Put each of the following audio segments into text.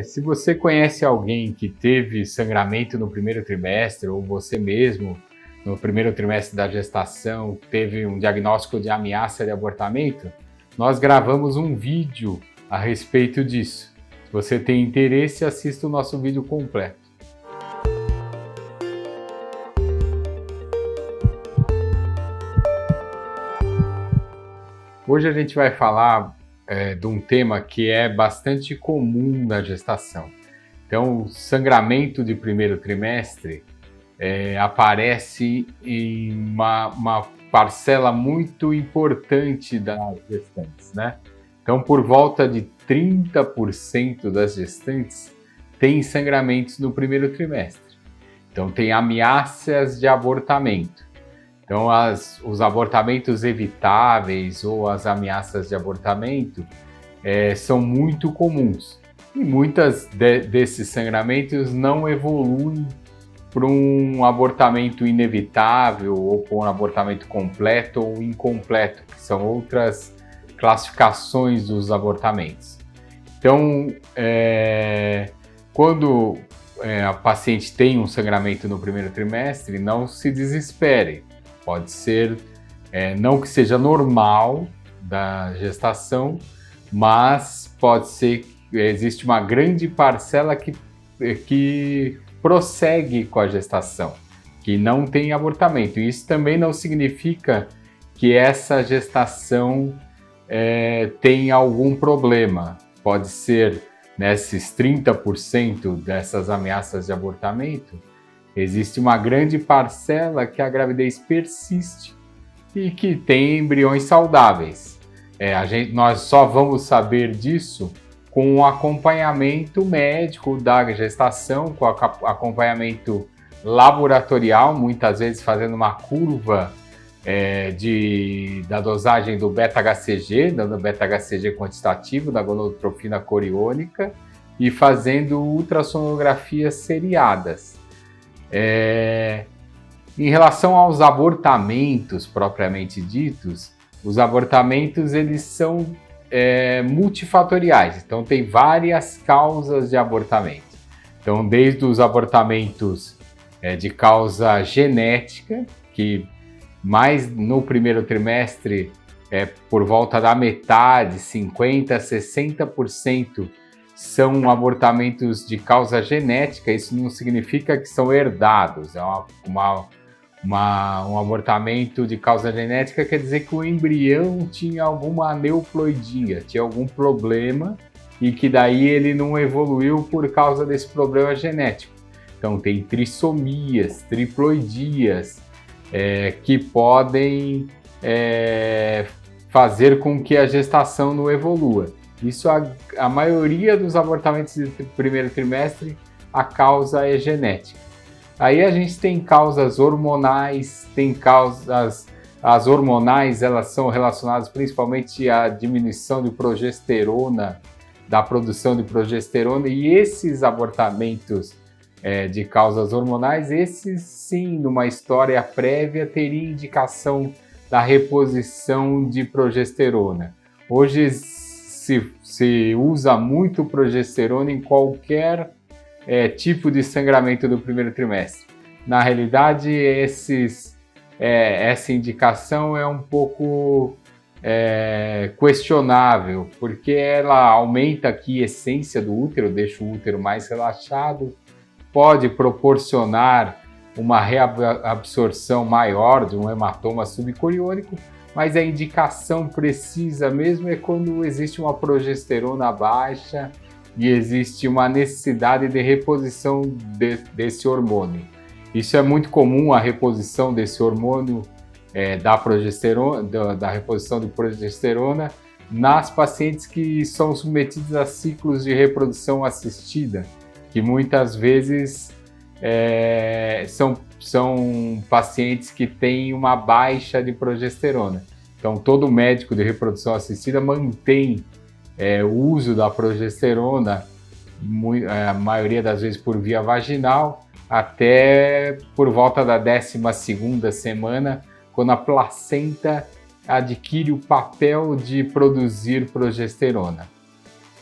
Se você conhece alguém que teve sangramento no primeiro trimestre, ou você mesmo, no primeiro trimestre da gestação, teve um diagnóstico de ameaça de abortamento, nós gravamos um vídeo a respeito disso. Se você tem interesse, assista o nosso vídeo completo. Hoje a gente vai falar de um tema que é bastante comum na gestação. Então, o sangramento de primeiro trimestre aparece em uma parcela muito importante das gestantes, né? Então, por volta de 30% das gestantes têm sangramentos no primeiro trimestre. Então, tem ameaças de abortamento. Então, os abortamentos evitáveis ou as ameaças de abortamento são muito comuns. E muitas desses sangramentos não evoluem para um abortamento inevitável ou para um abortamento completo ou incompleto, que são outras classificações dos abortamentos. Então, quando a paciente tem um sangramento no primeiro trimestre, não se desespere. Pode ser, não que seja normal da gestação, mas pode ser que existe uma grande parcela que prossegue com a gestação, que não tem abortamento. Isso também não significa que essa gestação tem algum problema. Pode ser, nesses 30% dessas ameaças de abortamento, existe uma grande parcela que a gravidez persiste e que tem embriões saudáveis. Nós só vamos saber disso com o acompanhamento médico da gestação, com acompanhamento laboratorial, muitas vezes fazendo uma curva da dosagem do beta-HCG, dando beta-HCG quantitativo, da gonodotrofina coriônica, e fazendo ultrassonografias seriadas. Em relação aos abortamentos propriamente ditos, os abortamentos eles são multifatoriais, então tem várias causas de abortamento. Então, desde os abortamentos de causa genética, que mais no primeiro trimestre, por volta da metade, 50% a 60%, são abortamentos de causa genética. Isso não significa que são herdados. Um abortamento de causa genética quer dizer que o embrião tinha alguma aneuploidia, tinha algum problema e que daí ele não evoluiu por causa desse problema genético. Então tem trissomias, triploidias, que podem fazer com que a gestação não evolua. Isso, a maioria dos abortamentos do primeiro trimestre, a causa é genética. Aí a gente tem causas hormonais, as hormonais elas são relacionadas principalmente à diminuição de progesterona, da produção de progesterona, e esses abortamentos de causas hormonais, esses sim, numa história prévia, teriam indicação da reposição de progesterona. Hoje se usa muito progesterona em qualquer tipo de sangramento do primeiro trimestre. Na realidade, essa indicação é um pouco questionável, porque ela aumenta a quiescência do útero, deixa o útero mais relaxado, pode proporcionar uma reabsorção maior de um hematoma subcoriônico, mas a indicação precisa mesmo é quando existe uma progesterona baixa e existe uma necessidade de reposição desse hormônio. Isso é muito comum, a reposição desse hormônio da progesterona, da reposição de progesterona nas pacientes que são submetidas a ciclos de reprodução assistida, que muitas vezes são pacientes que têm uma baixa de progesterona. Então, todo médico de reprodução assistida mantém o uso da progesterona, a maioria das vezes por via vaginal, até por volta da 12ª semana, quando a placenta adquire o papel de produzir progesterona.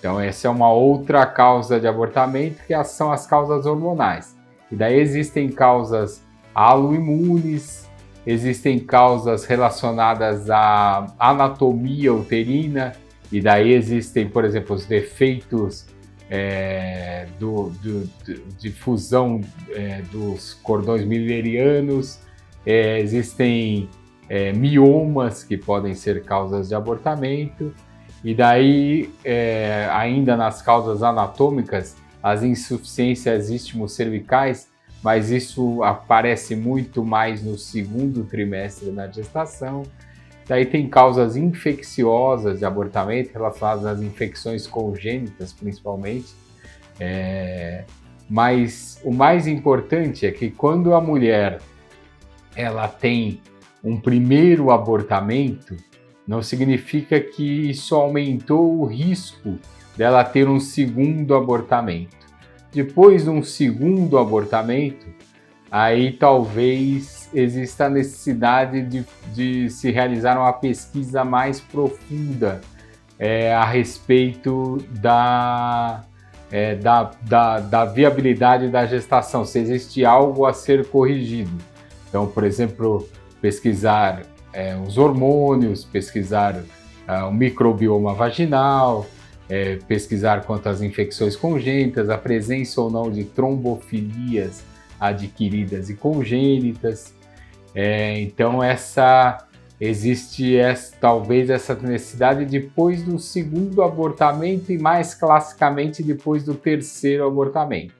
Então essa é uma outra causa de abortamento, que são as causas hormonais. E daí existem causas autoimunes, existem causas relacionadas à anatomia uterina, e daí existem, por exemplo, os defeitos de fusão dos cordões milerianos, existem miomas que podem ser causas de abortamento, e daí, ainda nas causas anatômicas, as insuficiências istmo-cervicais, mas isso aparece muito mais no segundo trimestre da gestação. Daí tem causas infecciosas de abortamento relacionadas às infecções congênitas, principalmente. Mas o mais importante é que quando a mulher ela tem um primeiro abortamento, não significa que isso aumentou o risco dela ter um segundo abortamento. Depois de um segundo abortamento, aí talvez exista a necessidade de se realizar uma pesquisa mais profunda a respeito da viabilidade da gestação, se existe algo a ser corrigido. Então, por exemplo, pesquisar os hormônios, pesquisar o microbioma vaginal, pesquisar quanto às infecções congênitas, a presença ou não de trombofilias adquiridas e congênitas. Então existe talvez essa necessidade depois do segundo abortamento e mais classicamente depois do terceiro abortamento.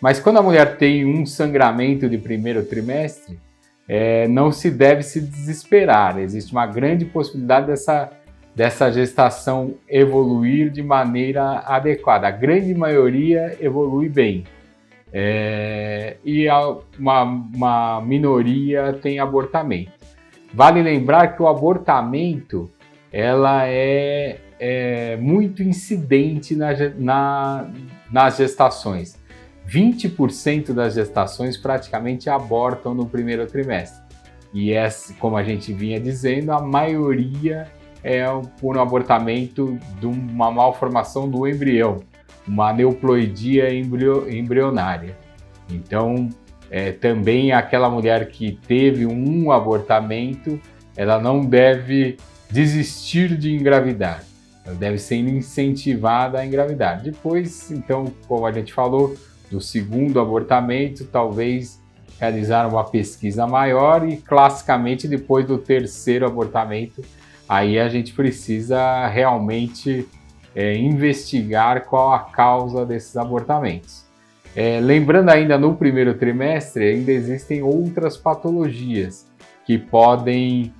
Mas quando a mulher tem um sangramento de primeiro trimestre, não se deve se desesperar. Existe uma grande possibilidade dessa gestação evoluir de maneira adequada. A grande maioria evolui bem. E uma minoria tem abortamento. Vale lembrar que o abortamento ela é muito incidente nas gestações. 20% das gestações praticamente abortam no primeiro trimestre. E como a gente vinha dizendo, a maioria é por um abortamento de uma malformação do embrião, uma aneuploidia embrionária. Então, também aquela mulher que teve um abortamento, ela não deve desistir de engravidar, ela deve ser incentivada a engravidar. Depois, então, como a gente falou, do segundo abortamento, talvez realizar uma pesquisa maior e, classicamente, depois do terceiro abortamento, aí a gente precisa realmente investigar qual a causa desses abortamentos. Lembrando ainda, no primeiro trimestre, ainda existem outras patologias que podem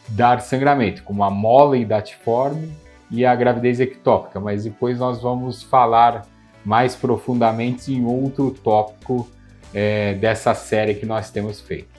dar sangramento, como a mole datiforme e a gravidez ectópica, mas depois nós vamos falar mais profundamente em outro tópico dessa série que nós temos feito.